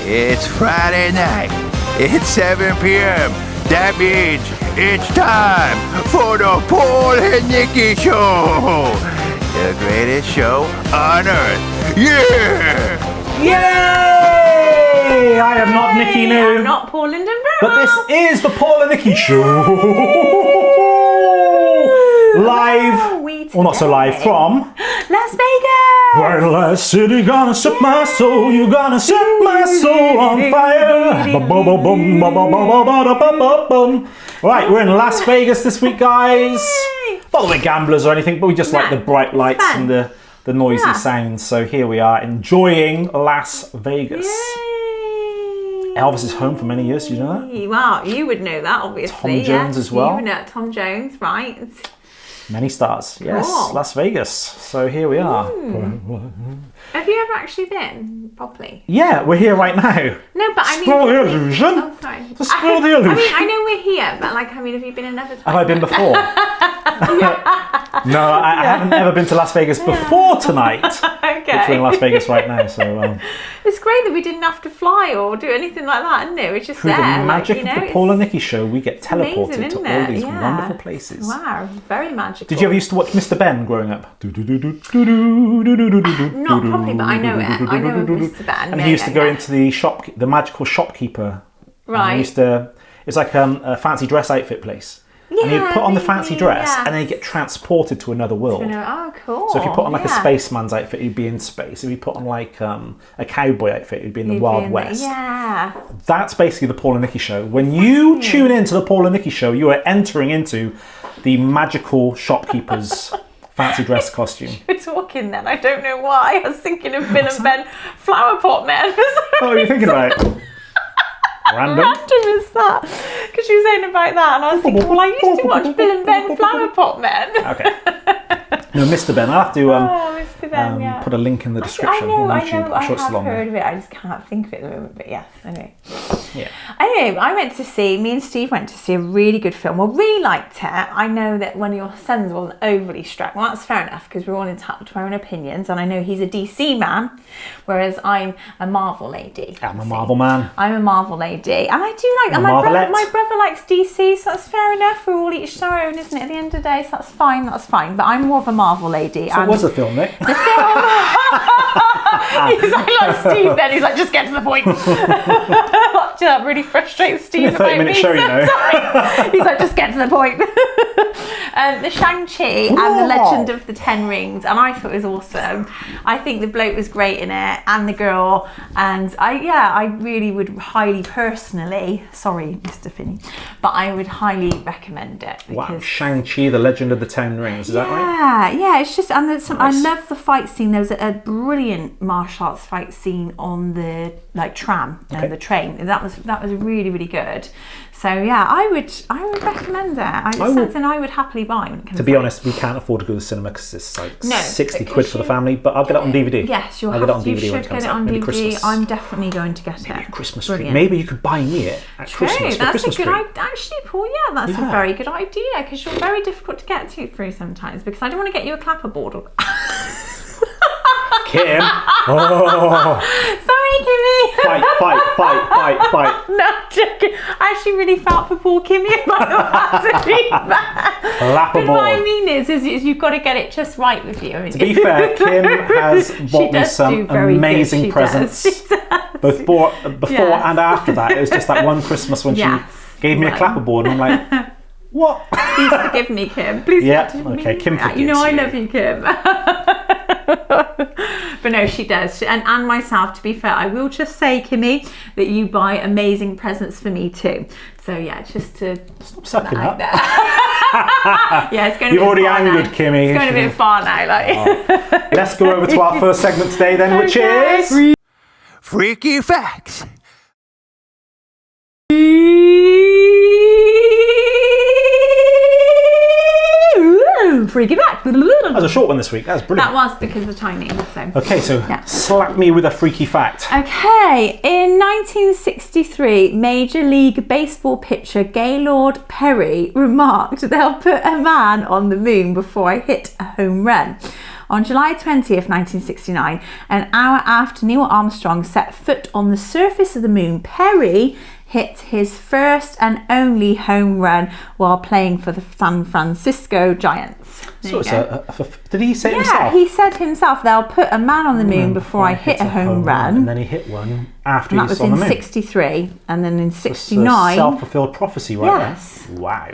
It's Friday night. It's 7 p.m. That means it's time for the Paul Nicky Show. The greatest show on earth. Yeah! Yay! I am not Nicky New. I'm not Paul Lindenberg. But this is the Paul and Nicky Show. Live, well not so live, from Las Vegas. Where last city gonna set my soul, you gonna set my soul on fire. Right, we're in Las Vegas this week, guys. Not that we're gamblers or anything, but we just like the bright lights and the noisy sounds. So here we are, enjoying Las Vegas. Yay. Elvis is home for many years, do you know that? Wow, you would know that, obviously. Tom Jones as well. You would know Tom Jones, right? Many stars, yes, Cool. Las Vegas. So here we are. Have you ever actually been properly? Yeah, we're here right now. No, but I mean... Spoil the illusion. Oh, sorry. Spoil the illusion. I mean, I know we're here, but like, I mean, have you been another time? Have I been before? No, I haven't ever been to Las Vegas before tonight. Okay. Which we're in Las Vegas right now, so... It's great that we didn't have to fly or do anything like that, isn't it? We're just through there. the magic like, you of know, the Paul and Nicky Show, we get amazing, teleported to isn't all it? these Yeah. wonderful places. Wow, very magical. Did you ever used to watch Mr. Ben growing up? Not probably, but I know it. I know of Mr. Ben. And he used to go into the magical shopkeeper. Right. He used to, it's like a fancy dress outfit place. And he'd put on the fancy dress and then he'd get transported to another world. Oh, cool. So if you put on like a spaceman's outfit, he'd be in space. If you put on like a cowboy outfit, he'd be in the Wild West. Yeah. That's basically the Paul and Nicky Show. When you tune into the Paul and Nicky Show, you are entering into the magical shopkeeper's fancy dress costume. We're talking then. I don't know why. I was thinking of Bill and Ben flower pot men. Oh, you're thinking about it? Random. Random is that? Because you were saying about that, and I was thinking, well, I used to watch Bill and Ben flower pot men. Okay. No, Mr. Ben. I'll have to Mr. Ben, put a link in the description on YouTube. I'm sure it's I have long. heard of it. I just can't think of it at the moment. But yes, anyway. Yeah. Anyway, me and Steve went to see a really good film. Well, really liked it. I know that one of your sons wasn't overly struck. Well, that's fair enough because we're all entitled to our own opinions. And I know he's a DC man, whereas I'm a Marvel lady. I'm a Marvel man. I'm a Marvel lady. And I do like, and my brother likes DC, so that's fair enough. We're all each their own, isn't it, at the end of the day? So that's fine. But I'm more of a Marvel lady. So what's the film, Nick? The film... He's like Steve then. He's like, just get to the point. That really frustrates Steve. It's a 30-minute show, you know. He's like, just get to the point. The Shang-Chi and the Legend of the Ten Rings, and I thought it was awesome. I think the bloke was great in it, and the girl, and I really would highly personally, sorry, Mr. Finney, but I would highly recommend it. Wow, Shang-Chi, the Legend of the Ten Rings, is that right? Yeah, it's just, and there's some, Nice. I love the fight scene. There was a brilliant martial arts fight scene on the tram and the train. That was really, really good. So yeah, I would recommend that. It's something I would happily buy when it comes. To be honest, we can't afford to go to the cinema because it's like 60 quid for the you- family. But I'll get it on DVD. Yes, you'll I'll have get it on to. You DVD when should it comes get it out. on Maybe DVD. Christmas. I'm definitely going to get it. Maybe a Christmas Brilliant. tree. Maybe you could buy me it at Christmas for That's Christmas a good tree. idea. Actually, Paul, that's a very good idea because you're very difficult to get through sometimes because I don't want to get you a clapperboard. Kim. Oh. Sorry, Kimmy. Fight. No, I'm joking. I actually really felt for poor Kimmy about that. But what I mean is you've got to get it just right with you. I mean, To be fair, Kim has bought me some amazing presents. Both before and after that. It was just that one Christmas when she gave me a clapperboard and I'm like, what? Please forgive me, Kim. Please forgive me. Okay, Kim forgives you know I you. love you, Kim. But no, she does. And myself, to be fair, I will just say, Kimmy, that you buy amazing presents for me too. So yeah, just to stop sucking up. Yeah, it's going to You've already angered Kimmy. It's going a bit far now. Let's go over to our first segment today then, which is... Freaky Facts. Freaky fact. That was a short one this week. That was brilliant. That was because of the timing. So. Okay, so slap me with a freaky fact. Okay, in 1963, Major League Baseball pitcher Gaylord Perry remarked, "They'll put a man on the moon before I hit a home run." On July 20th, 1969, an hour after Neil Armstrong set foot on the surface of the moon, Perry hit his first and only home run while playing for the San Francisco Giants. So did he say it himself? Yeah, he said himself, they'll put a man on the moon before I hit a home run. And then he hit one after and he saw the moon. That was in 63. And then in 69... It's a self-fulfilled prophecy right yes. there. Wow.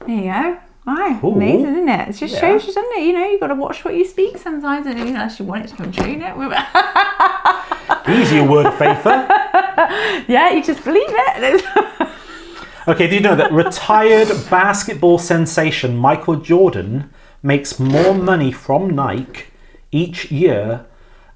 There you go. Wow, Ooh. amazing, isn't it? It just shows you, doesn't it? You know, you've got to watch what you speak sometimes, and unless you want it to come true, you know. Easy, a word of faith. Yeah, you just believe it. Okay, do you know that retired basketball sensation Michael Jordan makes more money from Nike each year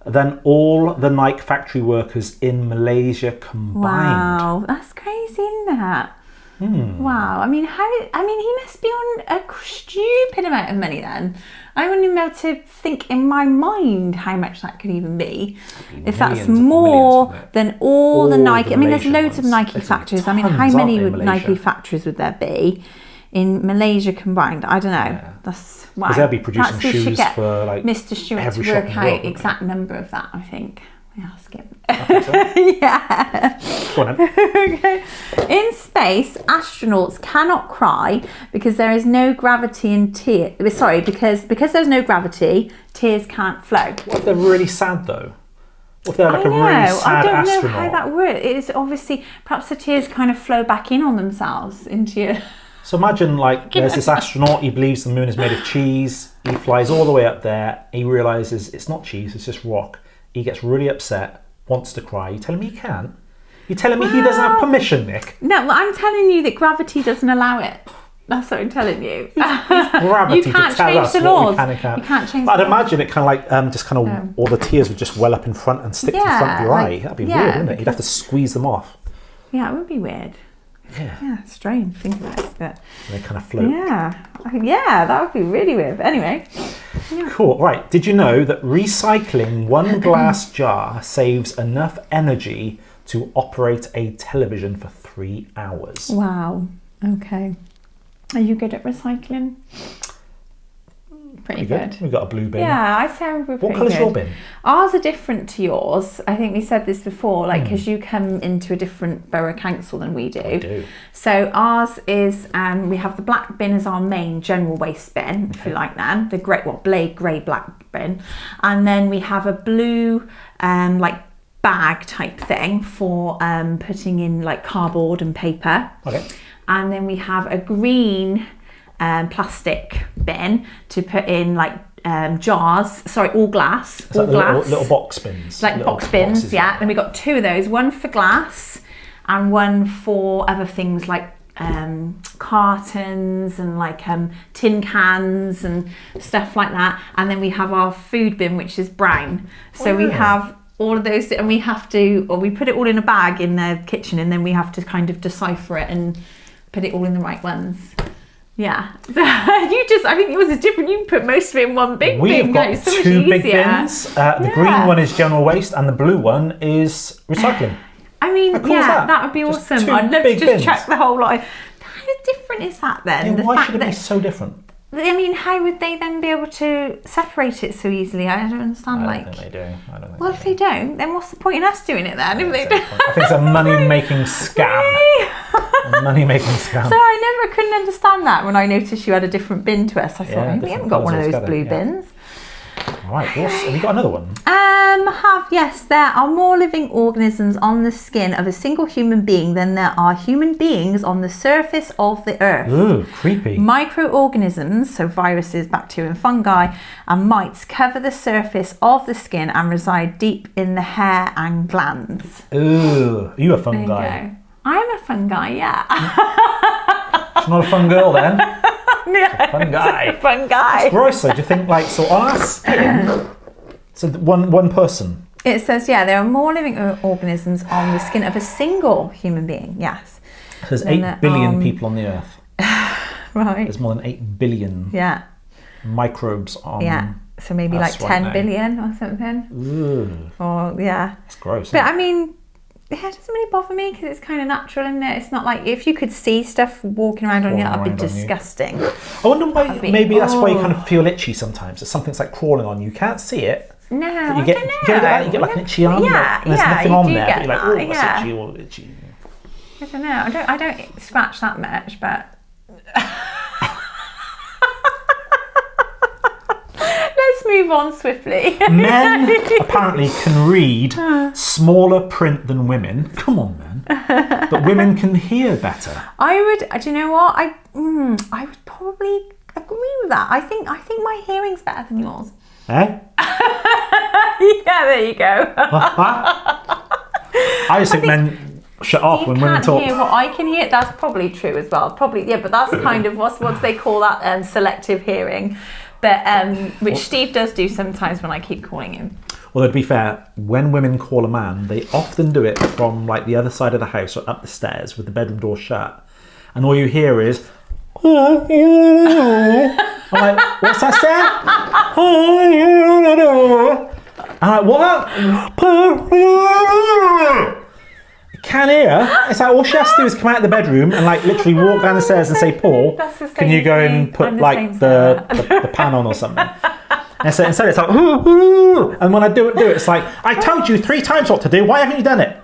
than all the Nike factory workers in Malaysia combined? Wow, that's crazy, isn't that? Wow, I mean, he must be on a stupid amount of money then. I wouldn't even be able to think in my mind how much that could even be. If that's more than all the Nike... I mean, there's loads of Nike factories. I mean, how many would Nike factories would there be in Malaysia combined? I don't know. Yeah. That's... Wow. Because they'll be producing shoes for like Mr. Stewart every to shop work in the world, out exact number of that, I think. Yeah, skip. I think so. Yeah. Go on then. Okay. In space, astronauts cannot cry because there is no gravity in tears. Sorry, because there's no gravity, tears can't flow. What if they're really sad though? What if they're like a really sad astronaut? I don't know how that works. It's obviously, perhaps the tears kind of flow back in on themselves into your... So imagine like there's this astronaut, he believes the moon is made of cheese, he flies all the way up there, he realises it's not cheese, it's just rock. He gets really upset, wants to cry. You telling me he can't? You're telling me he doesn't have permission, Nick? No, well, I'm telling you that gravity doesn't allow it. That's what I'm telling you. Gravity You can't to tell change us the what laws. we can and can't. You can't change But the I'd imagine it kind of like all the tears would just well up in front and stick to the front of your eye. That'd be weird, wouldn't it? You'd have to squeeze them off. Yeah, it would be weird. Yeah, strange. Think about it. But And they kind of float. yeah, that would be really weird. But anyway. Yeah. Cool. Right. Did you know that recycling one glass jar saves enough energy to operate a television for 3 hours? Wow. Okay. Are you good at recycling? Pretty good. We've got a blue bin. Yeah, I'd say we're pretty good. What colour's your bin? Ours are different to yours. I think we said this before, like, because you come into a different borough council than we do. I do. So ours is, we have the black bin as our main general waste bin, if you like that, the grey black bin. And then we have a blue, like, bag type thing for putting in, like, cardboard and paper. Okay. And then we have a green plastic bin to put in like jars, all glass. It's all like glass. Little box bins. Like box bins, boxes, yeah. Then we got 2 of those, one for glass and one for other things like cartons and like tin cans and stuff like that. And then we have our food bin, which is brown. So we have all of those, and we put it all in a bag in the kitchen, and then we have to kind of decipher it and put it all in the right ones. Yeah. I think yours is different. You put most of it in one big bin. We've got so 2 big bins. The green one is general waste and the blue one is recycling. I mean, How cool is that would be just awesome. 2 I'd love to big just bins. check the whole lot. How different is that then? Yeah, why should it be so different? I mean, how would they then be able to separate it so easily? I don't understand. I don't think they do. Well, if they don't, then what's the point in us doing it then? If they don't? I think it's a money-making scam. A money-making scam. So I couldn't understand that when I noticed you had a different bin to us. I thought, we haven't got one of those blue bins. Right, have you got another one? Yes, there are more living organisms on the skin of a single human being than there are human beings on the surface of the earth. Ooh, creepy. Microorganisms, so viruses, bacteria and fungi, and mites cover the surface of the skin and reside deep in the hair and glands. Ooh, are you a fun There you guy? go. I'm a fun guy, yeah. She's not a fun girl then. Yeah, Fun guy. Fun guy. It's gross though. Do you think on our skin? So one person. It says, there are more living organisms on the skin of a single human being. Yes. There's 8 billion people on the earth. Right. There's more than 8 billion microbes on. Yeah. So maybe like 10 billion or something. Ooh. Or It's gross. But I mean, Yeah, it doesn't really bother me because it's kind of natural, isn't it? It's not like if you could see stuff walking around on you, that would be disgusting. I wonder why. Maybe that's why you kind of feel itchy sometimes. If something's like crawling on you, you can't see it. No, you get, you get like an itchy arm. Yeah, and there's nothing on there. But you're like, oh, that's itchy or itchy. I don't know. I don't scratch that much, but. Let's move on swiftly. Men apparently can read smaller print than women. Come on, men. But women can hear better. I would. Do you know what? I would probably agree with that. I think my hearing's better than yours. Eh? Yeah, there you go. I just think men shut off when women talk. You can't hear what I can hear. That's probably true as well. Probably, yeah, but that's kind of what do they call that? Selective hearing. But which Steve does do sometimes when I keep calling him. Well, to be fair, when women call a man, they often do it from like the other side of the house or up the stairs with the bedroom door shut, and all you hear is. I'm like, what's that say? I'm like, what? Can't hear. It's like all she has to do is come out of the bedroom and like literally walk down the stairs and say, Paul, can you go and put like the pan on or something? And so instead it's like, and when I do it, it's like, I told you 3 times what to do. Why haven't you done it?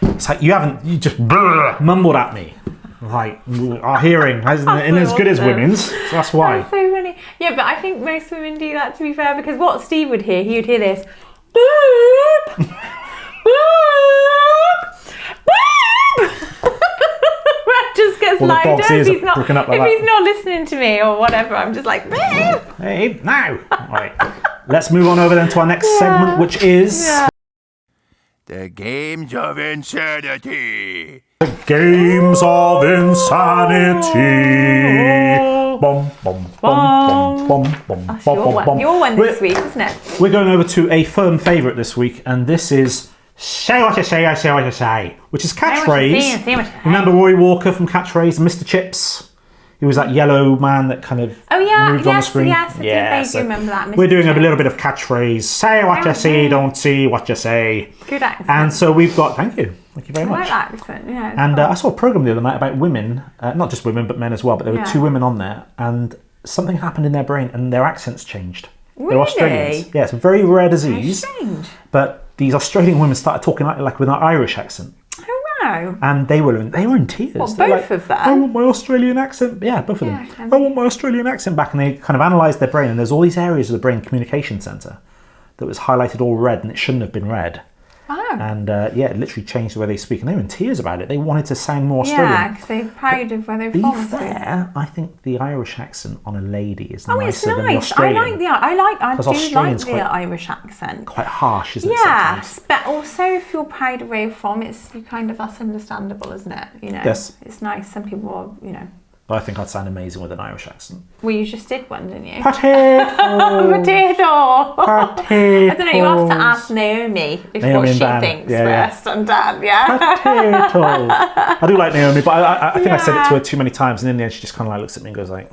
It's like you just mumbled at me. Like our hearing isn't as good as women's, so that's why. That's so funny. Yeah, but I think most women do that, to be fair, because what Steve would hear, he would hear this. Boop, boop, boop. That just gets louder if he's not listening to me or whatever. I'm just like, boop. Hey, now. Right, let's move on over then to our next segment, which is the Games of Insanity. The Games of Insanity. Bum, bum, bum, bum, bum, That's your one this week, isn't it? We're going over to a firm favourite this week, and this is Say What You Say, I Say What You Say, which is catchphrase. Remember Roy Walker from Catchphrase, Mr. Chips? He was that yellow man that kind of moved on the screen. Yes, I do remember that. Mr. We're doing a little bit of catchphrase. Say what you see, don't see what you say. Good accent. And so we've got, thank you very much. I like that accent, yeah. And I saw a programme the other night about women, not just women, but men as well, but there were 2 women on there, and something happened in their brain and their accents changed. Really? They're Australians. Yeah, it's a very rare disease. Very strange. But these Australian women started talking like with an Irish accent. Wow. And they were in tears. What, They're both of them? I want my Australian accent. Yeah, both of them. I want my Australian accent back. And they kind of analysed their brain. And there's all these areas of the brain communication centre that was highlighted all red, and it shouldn't have been red. Wow. And it literally changed the way they speak. And they were in tears about it. They wanted to sound more Australian. Yeah, because they're proud of where they're from. To be fair, I think the Irish accent on a lady is nicer it's than the nice. Australian. I do like the Irish accent. Quite harsh, isn't it? Yes, sometimes? but also if you're proud of where you're from, that's understandable, isn't it? You know, yes. It's nice. Some people are, you know. But I think I'd sound amazing with an Irish accent. Well, you just did one, didn't you? Potato! Potato! Potato! I don't know, you have to ask Naomi what she thinks first, and Dan, Potato! I do like Naomi, but I think I said it to her too many times, and in the end she just kind of like looks at me and goes like...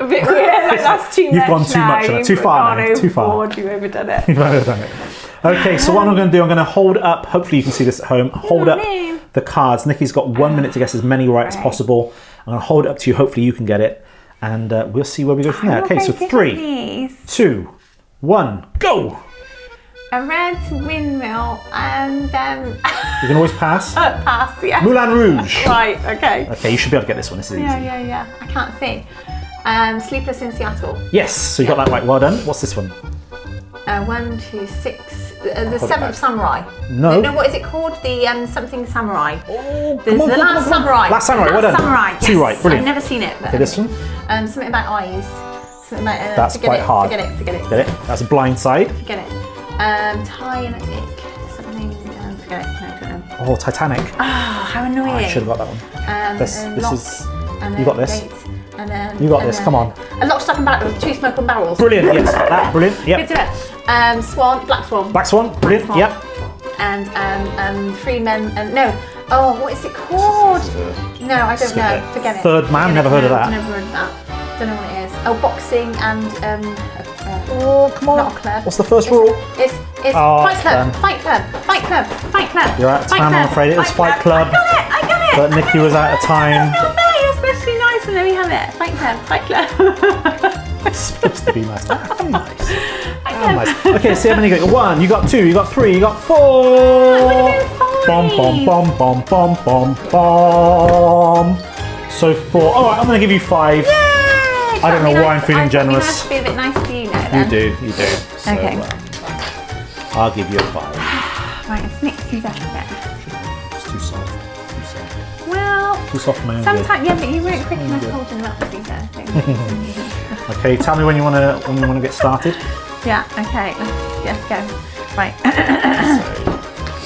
A bit weird, like that's too much. You've gone too much on it, too far now, too far. You've overdone it. You've overdone it. Okay, so what I'm going to do, I'm going to hold up, hopefully you can see this at home, hold up the cards. Nikki's got 1 minute to guess as many right as possible. I'm going to hold it up to you, hopefully you can get it, and we'll see where we go from there. Okay, so 3, 2, 1, go! A red windmill and... You can always pass. Pass, yeah. Moulin Rouge. Right, okay. Okay, you should be able to get this one, this is easy. Yeah. I can't see. Sleepless in Seattle. Yes, so you got that right, well done. What's this one? 1, 2, 6. The Seventh Samurai. No. No, what is it called? The something Samurai. Oh, the Last Samurai. Last Samurai, well done. Samurai, yes. 2 right, brilliant. I've never seen it. But okay, this one? Something about eyes. Something about... That's quite hard. Forget it. Get it? That's a blind side. Forget it. Tie and ick. Something... forget it. No, don't know. Oh, Titanic. How annoying. Oh, I should have got that one. This is... You got this. Gates, you got this, come on. A Lock, Stock and Barrel, 2 Smoking Barrels. Brilliant, yes. That, brilliant, yep. Good to it. Swan, Black Swan. Black Swan, brilliant, Swan. yep. And 3 Men, no. Oh, what is it called? No, I don't know. Forget it. Third Man, never heard of that. Never heard of that. Don't know what it is. Oh, boxing and Oh, come on. Not a club. What's the first rule? It's Oh, Fight Club. done. Fight Club. Fight Club. Fight Club. You're out of time, I'm afraid. It was Fight Club. I got it. But Nikki was out of time. Not fair. You're supposed to be nice, and then we have it. Fight Club. Fight Club. It's supposed to be nice. I'm nice. Fight I'm Club. nice. Okay, see how many you got. You got 1, you got 2, you got 3, you got 4. Bom, bom, bom, bom, bom, bom, bom. So 4. All right, I'm going to give you 5. Yay! I don't know why I'm feeling generous. I thought we must be a bit nice to you now, You then. do. So, Okay. I'll give you a 5. Right, let's mix these up a bit. It's too soft. Well, Too soft for my own good. sometimes, yeah, but you weren't quick enough holding them up to be fair. Okay, tell me when you want to get started. Yeah, okay, let's go. Right.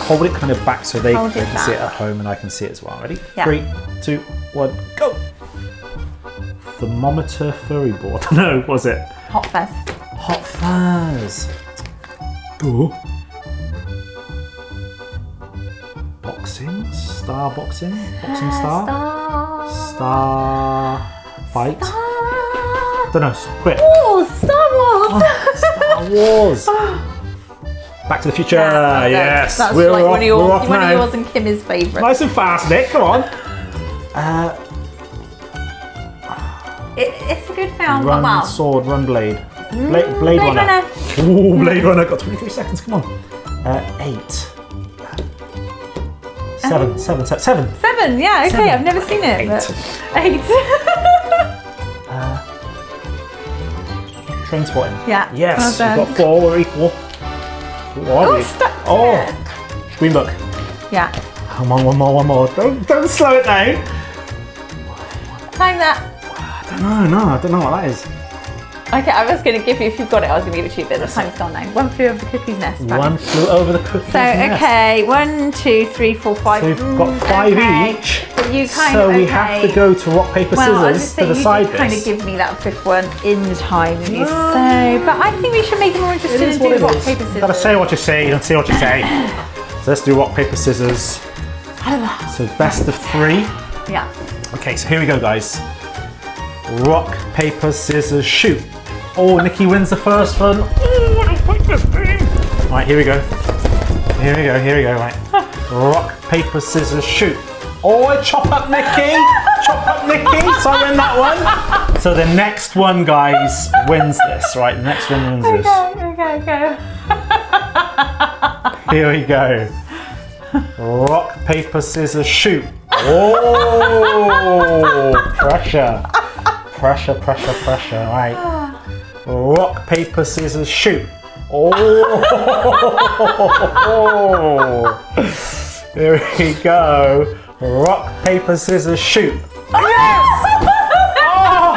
Hold it kind of back so they Hold it can see it back. at home and I can see it as well. Ready? Yeah. 3, 2, 1, go! Thermometer furry board. No, was it? Hot fuzz. Hot fuzz. Ooh. Boxing? Star boxing? Boxing star? Star fight? Don't know, quick. Oh, Star Wars! Star Wars. Back to the Future. Yeah, Yes, that's we're like off, one of we're off now. yours and Kim's favourites. Nice and fast, Nick. Come on. It's a good film. Run Well, sword, run blade. Blade Blade Runner. Runner. Ooh, Blade Runner. Got 23 seconds. Come on. 8. 7. 7. 7. 7, yeah, okay, 7. I've never seen it. 8. But 8. Train spotting. Yeah. Yes. Well done. We've got 4. We're equal. What are we? Stuck to Oh. it. Green book. Yeah. Come on, one more. Don't slow it down. Time that. I don't know what that is. Okay, I was going to give you, if you've got it, I was going to give it to you, but the time's gone now. One flew over the cuckoo's nest. Right? One flew over the cuckoo's So, nest. okay, 1, 2, 3, 4, 5. So we've got 5 okay. each. But you kind So of, we have to go to rock, paper, well, I was scissors just to saying, decide you did kind this. of give me that 5th one in time. So, but I think we should make it more interesting It is and what do it rock, is. paper, You scissors. gotta say what you say, you don't say what you say. So let's do rock, paper, scissors. So best of 3. Yeah. Okay, so here we go, guys. Rock, paper, scissors, shoot. Oh, Nikki wins the first one. Right, here we go. Right. Rock, paper, scissors, shoot. Oh, I chop up Nikki. So I win that one. So the next one, guys, wins this. Right, the next one wins this. Okay. Here we go. Rock, paper, scissors, shoot. Oh, pressure. Right. Rock, paper, scissors, shoot. Oh. Here we go. Rock, paper, scissors, shoot. Yes! Oh,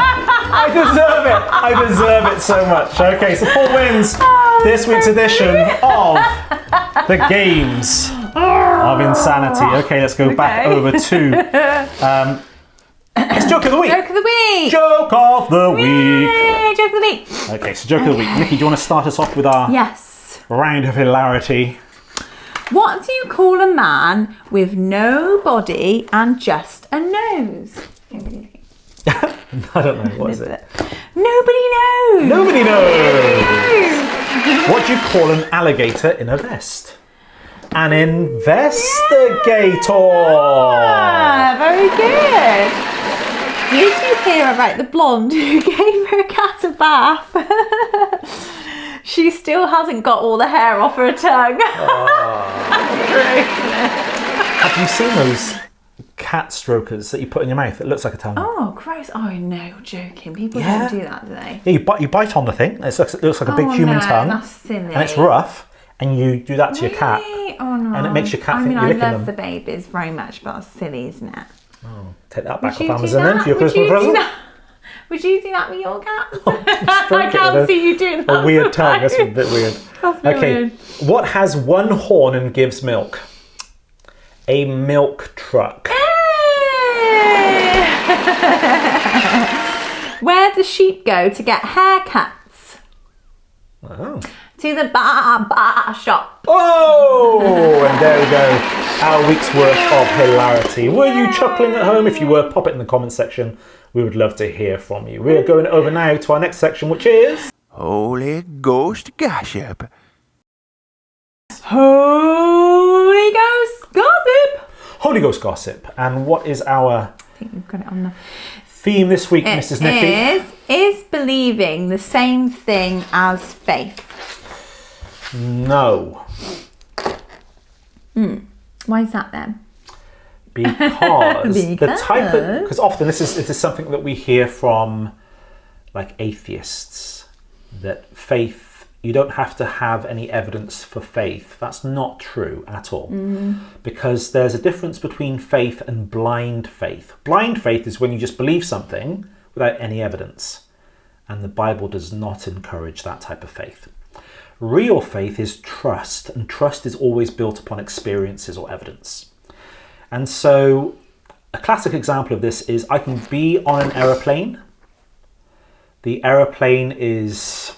I deserve it so much. Okay, so 4 wins this week's edition of the Games of Insanity. Okay, let's go back over to it's Joke of the Week. Joke of the week. Joke of the Week. Yay, joke of the week. Okay, so Joke of the Week. Nikki, do you want to start us off with our Yes. round of hilarity? What do you call a man with no body and just a nose? I don't know. What is it? Nobody knows. Nobody knows. What do you call an alligator in a vest? An investigator. Ah, very good. Did you hear about the blonde who gave her cat a bath? She still hasn't got all the hair off her tongue. That's true, isn't it? Have you seen those cat strokers that you put in your mouth? It looks like a tongue. Oh, gross. Oh, no, you're joking. People Yeah. don't do that, do they? Yeah, you bite on the thing. It looks like a big human tongue. That's silly. And it's rough. And you do that to your cat. Really? Oh, no. And it makes your cat think you're I licking love them. the babies very much, but that's silly, isn't it? Take that back Would you off do Amazon then that? for your Would Christmas you do present. that? Would you do that with your cat? Stroke I it can't with see you doing that. a weird tongue. That's a bit weird. That's a bit Okay, weird. what has 1 horn and gives milk? A milk truck. Where do sheep go to get haircuts? Oh. To the barber shop. Oh, and there we go. Our week's worth of hilarity. Were you chuckling at home? If you were, pop it in the comment section. We would love to hear from you. We are going over now to our next section, which is... Holy Ghost gossip. Holy Ghost gossip. Holy Ghost gossip. And what is our I think you've got it on the theme this week, Mrs. Nicky? Is believing the same thing as faith? No. Why is that then? Because the type of, because often this is something that we hear from like atheists, that faith, you don't have to have any evidence for faith. That's not true at all. Because there's a difference between faith and blind faith. Blind faith is when you just believe something without any evidence. And the Bible does not encourage that type of faith. Real faith is trust, and trust is always built upon experiences or evidence. And so a classic example of this is I can be on an aeroplane. The aeroplane is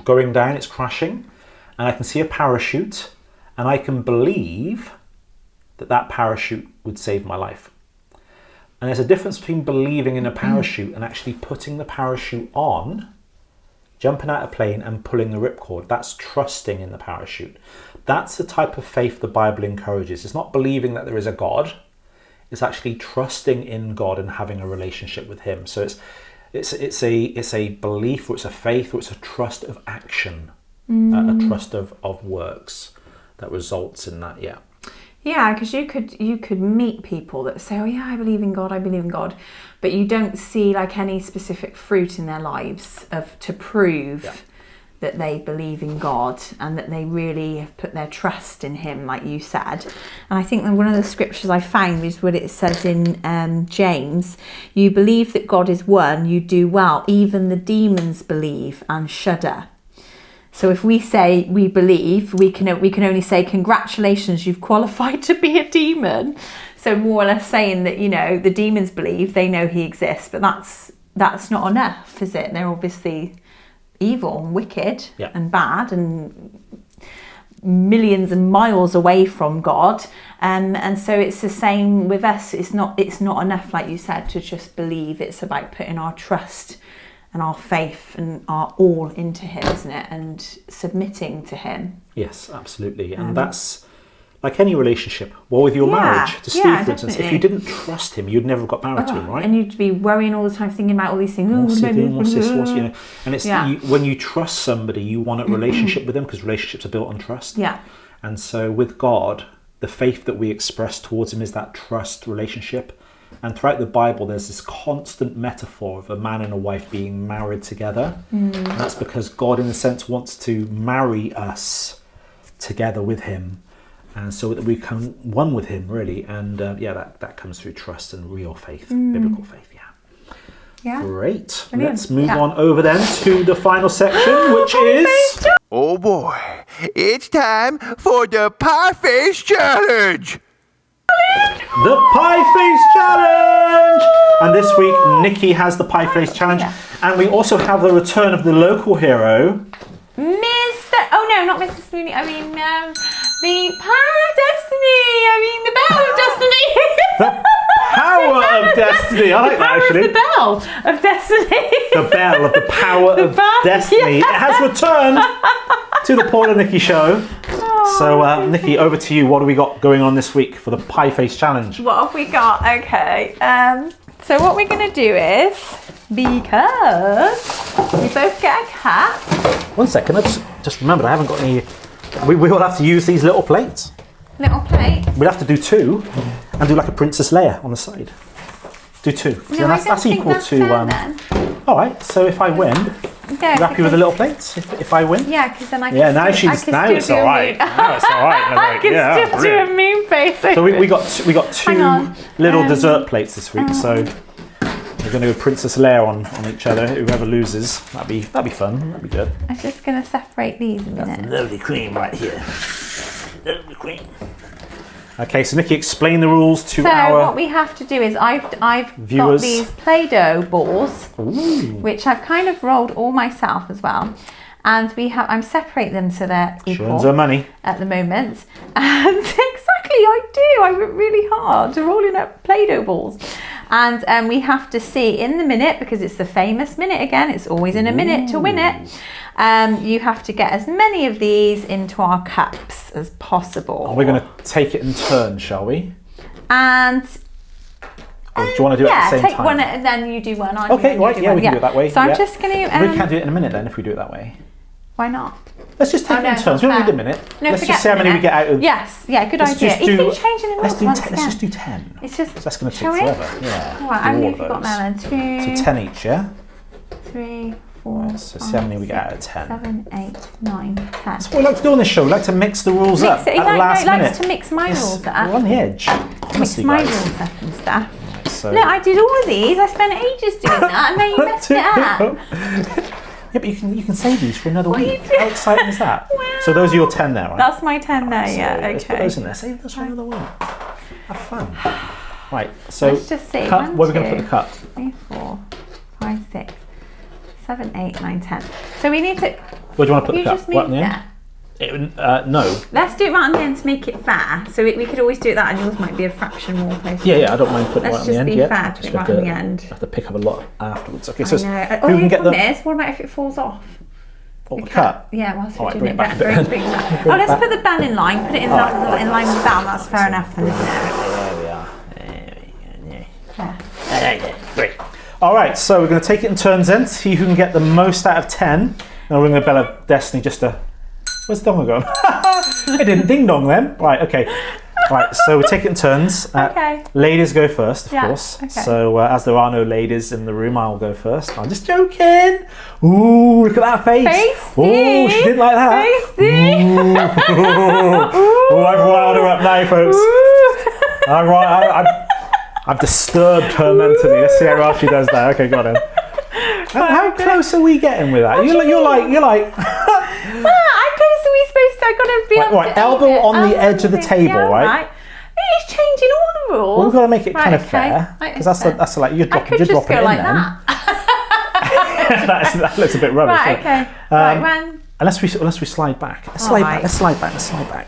going down, it's crashing, and I can see a parachute, and I can believe that that parachute would save my life. And there's a difference between believing in a parachute and actually putting the parachute on, jumping out of a plane and pulling the ripcord. That's trusting in the parachute. That's the type of faith the Bible encourages. It's not believing that there is a God. It's actually trusting in God and having a relationship with Him. So it's a belief, or it's a faith, or it's a trust of action, a trust of works that results in that. Yeah. Yeah, because you could meet people that say, oh yeah, I believe in God, but you don't see like any specific fruit in their lives to prove that they believe in God and that they really have put their trust in Him, like you said. And I think that one of the scriptures I found is what it says in James: you believe that God is one, you do well. Even the demons believe and shudder. So if we say we believe, we can only say congratulations, you've qualified to be a demon. So more or less saying that, you know, the demons believe, they know He exists, but that's not enough, is it? They're obviously evil and wicked and bad and millions and miles away from God. And so it's the same with us. It's not enough, like you said, to just believe. It's about putting our trust and our faith and our all into Him, isn't it? And submitting to Him. Yes, absolutely. And that's like any relationship. Well, with your marriage to Steve, for instance, if you didn't trust him, you'd never have got married to him, right? And you'd be worrying all the time, thinking about all these things. What's he doing? What's this? What's, you know? And it's when you trust somebody, you want a relationship with them, because relationships are built on trust. Yeah. And so with God, the faith that we express towards Him is that trust relationship. And throughout the Bible, there's this constant metaphor of a man and a wife being married together. And that's because God, in a sense, wants to marry us together with Him. And so that we become one with Him, really. And that comes through trust and real faith, biblical faith, Yeah. Great. Brilliant. Let's move on over then to the final section, which is... Oh boy, it's time for the Pie Face Challenge! The Pie Face Challenge! And this week, Nicky has the Pie Face Challenge. And we also have the return of the local hero. Not Mr. Spoony. I mean, the Power of Destiny. I mean, the Bell of Destiny. The Power of Destiny. I like that, actually. The Bell of Destiny. The Bell of the Power of Destiny. It has returned to the Paul Nicky Show. So, Nicky, over to you. What do we got going on this week for the Pie Face Challenge? What have we got? Okay. So what we're going to do is, because we both get a cat. 1 second. I just remembered I haven't got any... We will have to use these little plates. Little plate? We'll have to do two and do like a Princess Leia on the side. Do two. No, so that's equal to... fair, then. All right, so if I win... Yeah, you happy with the little plates? If I win? Yeah, because then I can. Yeah, now it's all right. Now it's all right. I can still do a mean face. So we got two little dessert plates this week. So we're going to go Princess Leia on each other. Whoever loses, that'd be fun. That'd be good. I'm just going to separate these a minute. That's lovely cream right here. Lovely cream. Okay, so Nicky, explain the rules to our... So what we have to do is I've got these Play-Doh balls, which I've kind of rolled all myself as well. And I'm separating them so they're equal money at the moment. And exactly, I do. I work really hard to rolling up Play-Doh balls. And we have to see in the minute, because it's the famous minute again, it's always in a minute to win it. You have to get as many of these into our cups as possible. We're going to take it in turn, shall we? And or do you want to do it at the same take time? one and then you do one. Okay, right, yeah, we can do it that way. So I'm just going to... we can't do it in a minute then if we do it that way. Why not? Let's just take it in turns. We don't need a minute. No, let's just see how many we get out of... Yes, yeah, good idea. It keeps changing in let's just do 10. It's just... That's going to take forever. Yeah. All right, how many have you got now then? 2... So 10 each, yeah? 3, 4, so see how many we get out of 10. 7, 8, 9, 10. That's what we like to do on this show. We like to mix the rules up at the last minute. He likes to mix my rules up. We're on the edge. Mix my rules up and stuff. So. Look, I did all of these. I spent ages doing that, and then you messed it up. Yeah, but you can save these for another week. How exciting is that? Wow. So those are your 10 there, right? That's my 10 there, yeah. Okay. Let's put those in there. Save those for another week. Have fun. Right. So let's just see. Cup. Where are we going to put the cup? 3, 4, 5, 6, 7, 8, 9, 10. So we need to. Where do you want to put the cup? Just move there. No. Let's do it right on the end to make it fair. So we could always do it that, and yours might be a fraction more close. Yeah, I don't mind putting it right on the end. Let's just be fair to it right on the end. I have to pick up a lot afterwards. Okay, so who can get this? What about if it falls off? What, the cup? Yeah, whilst we're bring doing it back a bit. Let's put the bell in line. Put it in line with the bell. That's fair enough. Then, isn't it? There we are. Great. All right, so we're going to take it in turns then. See who can get the most out of 10. And we'll ring the bell of destiny just to... Where's the dong gone? It didn't ding dong then. Right, okay. Right, so we take it in turns. Okay. Ladies go first, of course. Okay. So as there are no ladies in the room, I'll go first. I'm just joking. Ooh, look at that face. Oh, she didn't like that. Ooh, I've riled her up now, folks. I've disturbed her mentally. Let's see how well she does that. Okay, got it. How close are we getting with that? You're like. How close are we supposed to? I've got to be right, elbow on the edge of the table, right? He's changing all the rules. Well, we've got to make it kind of fair, because that's like you're dropping it in then. That looks a bit rubbish. Right, okay. Unless we slide back. Let's slide back.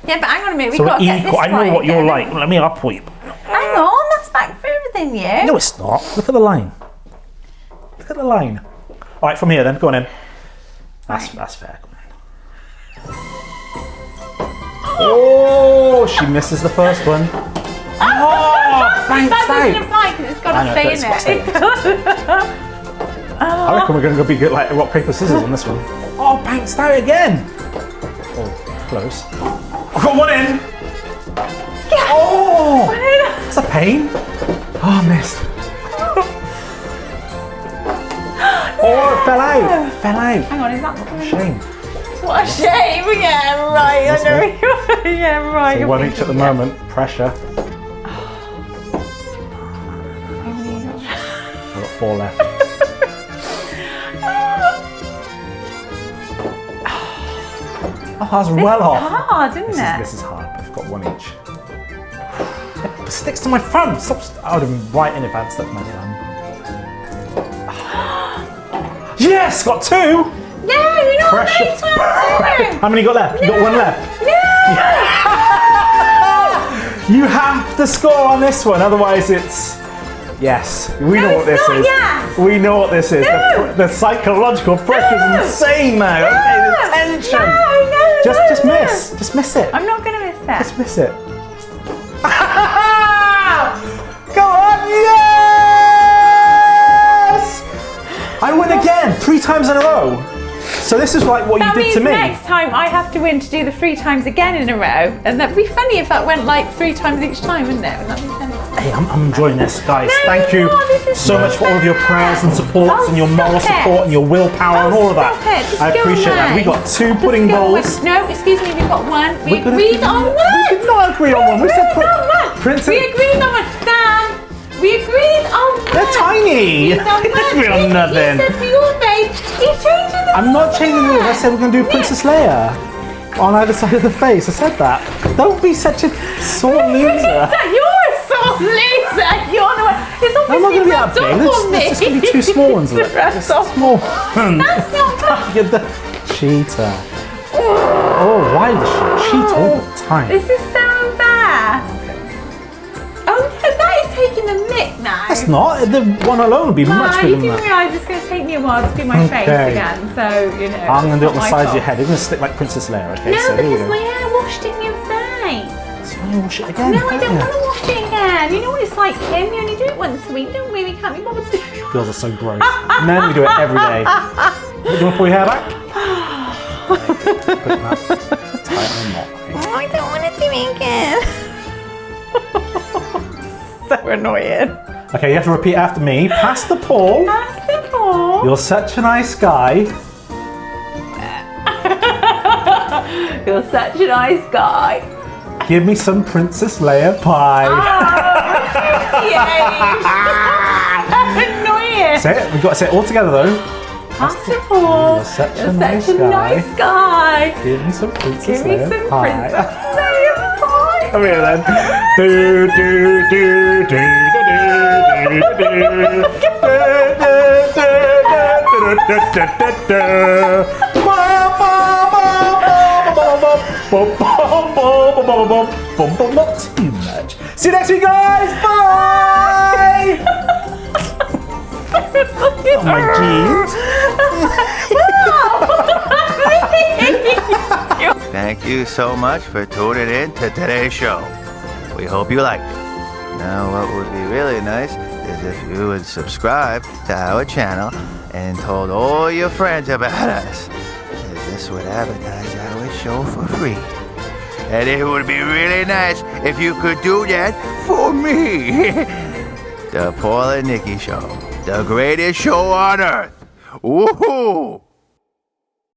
Yeah, but hang on a minute. So we're equal. I know what you're like. Let me up for you. Hang on, that's back further than you. No, it's not. Look at the line. All right, from here then. Go on in. That's fair. Come on. Oh, she misses the first one. Oh, thanks, that doesn't apply because it's got to stay in there. I reckon we're going to be good like rock, paper, scissors on this one. Oh, bounced out again. Oh, close. I've got one in. Yes. Oh, it's a pain. Oh, missed. Oh, it fell out. Hang on, is that shame? What a shame. Yeah, right. I know. Yeah, right. So one each at the moment. Pressure. I've got 4 left. Oh, that's well off. It's hard, isn't it? This is hard. I've got 1 each. It sticks to my thumb. Stop. I would have been right in advance stuck my thumb. Yes, got 2. No, you're not Pressure. How many you got left? You got 1 left. No. You have to score on this one, otherwise it's yes. We know what this is. Yes. We know what this is. No. The psychological pressure is insane now. No. Okay, the tension. No. Just miss. Just miss it. I'm not going to miss that. Just miss it. Go on, yes! I win again, 3 times in a row. So this is like what you did to me. Next time I have to win to do the 3 times again in a row, and that'd be funny if that went like 3 times each time, wouldn't it? Wouldn't that be funny? Hey, I'm enjoying this, guys. Thank you so much for all of your prayers and supports and your moral support and your willpower and all of that. I appreciate that. We got 2 pudding bowls. No, excuse me, we've got 1. We agreed on 1. We did not agree on 1. We said Princess. We agreed on 1. Dan, we agreed on 1. They're tiny. We agreed on nothing. You said for your face, you're changing the I'm not changing the rules. I said we're going to do Princess Leia on either side of the face. I said that. Don't be such a sore loser. You're a sore loser. You're the one. It's I'm not going to be that big. There's just going to be 2 small ones of it. Just small. That's not bad. You're the cheater. Oh, why does she cheat all the time? This is so unfair. Oh, no, that is taking the mick now. That's it's not. The one alone would be much bigger you than didn't that. realise it's going to take me a while to do my face Okay. again, so, you know. I'm going to do it on the it's sides not of your my head. It's going to stick like Princess Leia, okay? fault. So No, here we because go. my hair washed in your face. So you wash it again. No, I can't don't you? want to wash it again. You know what it's like, Kim? You only do it once a week, don't we? We can't be bothered to do it. Girls are so gross. Men, we do it every day. Do you want to pull your hair back? Put it back. Tie it in a knot. Okay. I don't want to do it again. So annoying. Okay, you have to repeat after me. Pastor Paul, Pastor Paul. you're such a nice guy. You're such a nice guy. Give me some Princess Leia pie. Annoying. Say it. We've got to say it all together though. Pastor Paul. You're such a You're nice such a guy. nice guy. Give me some Princess Give me Leia some pie. Princess Leia pie. Come here then. Do do do do do Too much. See you next week, guys. Bye. Oh my jeans. Thank you so much for tuning in to today's show. We hope you liked it. Now, what would be really nice is if you would subscribe to our channel and told all your friends about us. As this would advertise our show for free. And it would be really nice if you could do that for me. The Paul and Nicky Show. The greatest show on earth. Woohoo!